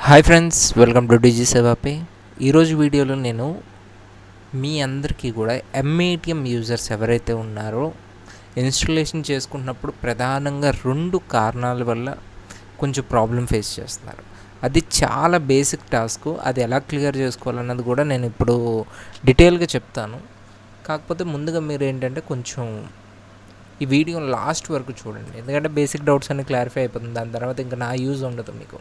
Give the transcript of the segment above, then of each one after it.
Hi friends, welcome to డిజి సేవాపే. ఈరోజు వీడియోలో నేను మీ అందరికీ కూడా ఎంఏటిఎం యూజర్స్ ఎవరైతే ఉన్నారో ఇన్స్టాలేషన్ చేసుకున్నప్పుడు ప్రధానంగా 2 కారణాల వల్ల కొంచెం ప్రాబ్లం ఫేస్ చేస్తున్నారు. అది చాలా బేసిక్ టాస్క్. అది ఎలా క్లియర్ చేసుకోవాలన్నది కూడా నేను ఇప్పుడు డీటెయిల్గా చెప్తాను. కాకపోతే ముందుగా మీరు ఏంటంటే కొంచెం ఈ వీడియో లాస్ట్ వరకు చూడండి, ఎందుకంటే బేసిక్ డౌట్స్ అన్ని క్లారిఫై అయిపోతుంది. దాని తర్వాత ఇంకా నా యూజ్ ఉండదు. మీకు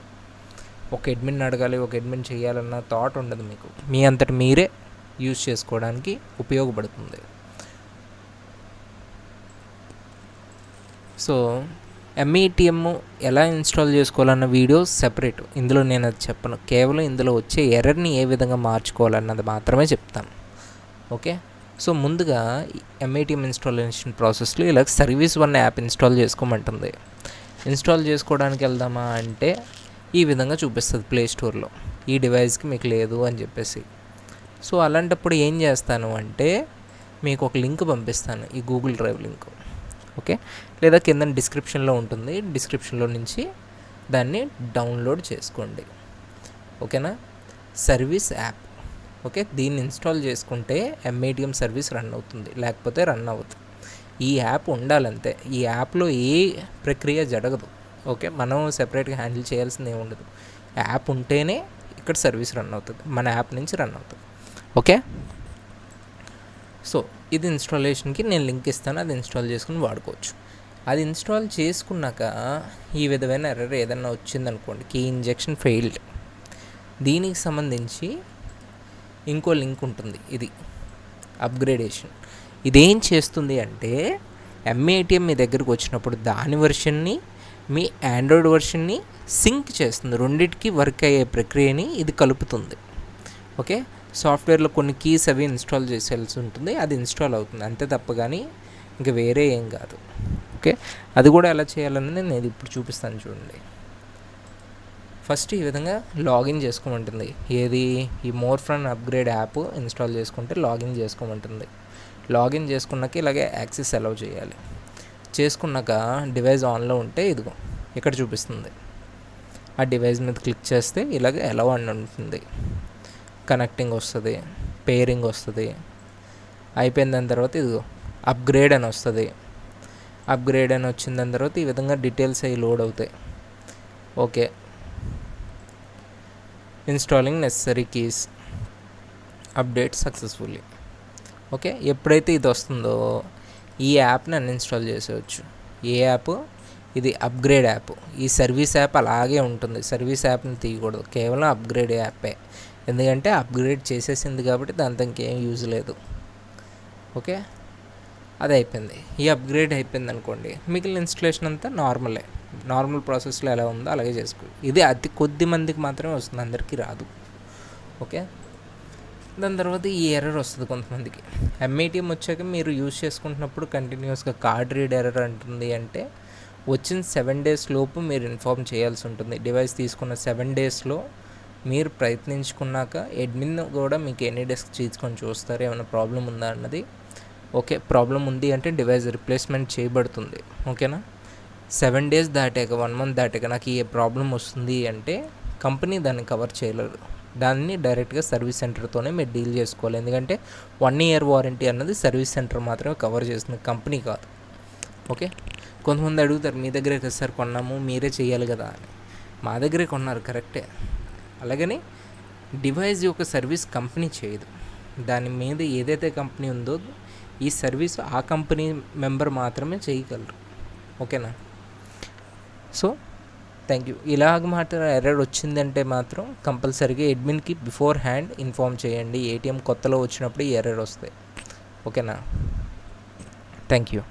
ఒక అడ్మిన్ అడగాలి, ఒక అడ్మిన్ చేయాలన్న థాట్ ఉండదు. మీకు మీ అంతటి మీరే యూజ్ చేసుకోవడానికి ఉపయోగపడుతుంది. సో ఎంఏటిఎం ఎలా ఇన్స్టాల్ చేసుకోవాలన్న వీడియో సెపరేట్. ఇందులో నేను అది చెప్పను. కేవలం ఇందులో వచ్చే ఎర్రర్ని ఏ విధంగా మార్చుకోవాలన్నది మాత్రమే చెప్తాను. ఓకే. సో ముందుగా ఎంఏటిఎం ఇన్స్టాలేషన్ ప్రాసెస్లో ఇలా Service1 యాప్ ఇన్స్టాల్ చేసుకోమంటుంది. ఇన్స్టాల్ చేసుకోవడానికి వెళ్దామా అంటే ఈ విధంగా చూపిస్తుంది ప్లే స్టోర్లో, ఈ డివైస్కి మీకు లేదు అని చెప్పేసి. సో అలాంటప్పుడు ఏం చేస్తాను అంటే మీకు ఒక లింక్ పంపిస్తాను, ఈ గూగుల్ డ్రైవ్ లింక్. ఓకే, లేదా కింద డిస్క్రిప్షన్లో ఉంటుంది, డిస్క్రిప్షన్లో నుంచి దాన్ని డౌన్లోడ్ చేసుకోండి. ఓకేనా. Service app. ఓకే, దీన్ని ఇన్స్టాల్ చేసుకుంటే ఎంఏటిఎం సర్వీస్ రన్ అవుతుంది, లేకపోతే రన్ అవ్వదు. ఈ యాప్ ఉండాలంతే. ఈ యాప్లో ఏ ప్రక్రియ జరగదు. ఓకే, మనం సెపరేట్గా హ్యాండిల్ చేయాల్సింది ఏమి ఉండదు. యాప్ ఉంటేనే ఇక్కడ సర్వీస్ రన్ అవుతుంది, మన యాప్ నుంచి రన్ అవుతుంది. ఓకే. సో ఇది ఇన్స్టాలేషన్కి నేను లింక్ ఇస్తాను, అది ఇన్స్టాల్ చేసుకుని వాడుకోవచ్చు. అది ఇన్స్టాల్ చేసుకున్నాక ఈ విధమైన ఎర్రర్ ఏదైనా వచ్చిందనుకోండి, కీ ఇంజెక్షన్ ఫెయిల్డ్, దీనికి సంబంధించి ఇంకో లింక్ ఉంటుంది, ఇది అప్గ్రేడేషన్. ఇదేం చేస్తుంది అంటే ఎంఏటిఎం మీ దగ్గరకు వచ్చినప్పుడు దాని వెర్షన్ని మీ ఆండ్రాయిడ్ వెర్షన్ని సింక్ చేస్తుంది. రెండింటికి వర్క్ అయ్యే ప్రక్రియని ఇది కలుపుతుంది. ఓకే, సాఫ్ట్వేర్లో కొన్ని కీస్ అవి ఇన్స్టాల్ చేసేయాల్సి ఉంటుంది, అది ఇన్స్టాల్ అవుతుంది అంతే తప్ప కానీ ఇంకా వేరే ఏం కాదు. ఓకే, అది కూడా ఎలా చేయాలనేది నేను ఇప్పుడు చూపిస్తాను చూడండి. ఫస్ట్ ఈ విధంగా లాగిన్ చేసుకోమంటుంది. ఏది, ఈ మోర్ ఫ్రన్ అప్గ్రేడ్ యాప్ ఇన్స్టాల్ చేసుకుంటే లాగిన్ చేసుకోమంటుంది. లాగిన్ చేసుకున్నాక ఇలాగే యాక్సెస్ అలౌ చేయాలి. చేసుకున్నాక డివైస్ ఆన్లో ఉంటే ఇదిగో ఇక్కడ చూపిస్తుంది. ఆ డివైస్ మీద క్లిక్ చేస్తే ఇలాగే అలౌ అని ఉంటుంది. కనెక్టింగ్ వస్తుంది, పేరింగ్ వస్తుంది. అయిపోయిన దాని తర్వాత ఇదిగో అప్గ్రేడ్ అని వస్తుంది. అప్గ్రేడ్ అని వచ్చిన దాని తర్వాత ఈ విధంగా డీటెయిల్స్ అవి లోడ్ అవుతాయి. Okay, installing necessary keys, update successfully. Okay, ఎప్పుడైతే ఇది వస్తుందో ఈ యాప్ని అన్ఇన్స్టాల్ చేసేయచ్చు. ఏ యాప్ ఇది? Upgrade app. ఈ సర్వీస్ యాప్ అలాగే ఉంటుంది. సర్వీస్ యాప్ని తీయకూడదు, కేవలం అప్గ్రేడ్ యాపే. ఎందుకంటే అప్గ్రేడ్ చేసేసింది కాబట్టి దాంతో ఇంకేం యూజ్ లేదు. ఓకే, అది అయిపోయింది. ఈ అప్గ్రేడ్ అయిపోయింది అనుకోండి, మిగిలిన ఇన్స్టలేషన్ అంతా నార్మల్ ప్రాసెస్లో ఎలా ఉందో అలాగే చేసుకోవాలి. ఇది అతి కొద్ది మందికి మాత్రమే వస్తుంది, అందరికీ రాదు. ఓకే, దాని తర్వాత ఈ ఎర్రర్ వస్తుంది కొంతమందికి. ఎంఏటిఎం వచ్చాక మీరు యూజ్ చేసుకుంటున్నప్పుడు కంటిన్యూస్గా కార్డ్ రీడ్ ఎర్రర్ అంటుంది అంటే వచ్చిన 7 days లోపు మీరు ఇన్ఫార్మ్ చేయాల్సి ఉంటుంది. డివైస్ తీసుకున్న 7 daysలో మీరు ప్రయత్నించుకున్నాక అడ్మిన్ కూడా మీకు ఎనీ డెస్క్ తీసుకొని చూస్తారు ఏమైనా ప్రాబ్లం ఉందా అన్నది. ఓకే, ప్రాబ్లం ఉంది అంటే డివైస్ రిప్లేస్మెంట్ చేయబడుతుంది. ఓకేనా. 7 days దాటాక, 1 month దాటాక నాకు ఏ ప్రాబ్లం వస్తుంది అంటే కంపెనీ దాన్ని కవర్ చేయలేదు. దాన్ని డైరెక్ట్గా సర్వీస్ సెంటర్తోనే మీరు డీల్ చేసుకోవాలి. ఎందుకంటే 1 year వారంటీ అన్నది సర్వీస్ సెంటర్ మాత్రమే కవర్ చేస్తుంది, కంపెనీ కాదు. ఓకే, కొంతమంది అడుగుతారు మీ దగ్గరే కదా సార్ కొన్నాము, మీరే చేయాలి కదా అని. మా దగ్గరే కొన్నారు కరెక్టే, అలాగని డివైస్ యొక్క సర్వీస్ కంపెనీ చేయదు. దాని మీద ఏదైతే కంపెనీ ఉందో ఈ సర్వీస్ ఆ కంపెనీ మెంబర్ మాత్రమే చేయగలరు. ఓకేనా. So thank you. ఇలాగ మాత్రం ఎర్రర్ వచ్చిందంటే మాత్రం కంపల్సరీగా అడ్మిన్కి బిఫోర్ హ్యాండ్ ఇన్ఫార్మ్ చేయండి. ఏటీఎం కొత్తలో వచ్చినప్పుడు ఈ ఎర్రర్ వస్తాయి. ఓకేనా. Thank you.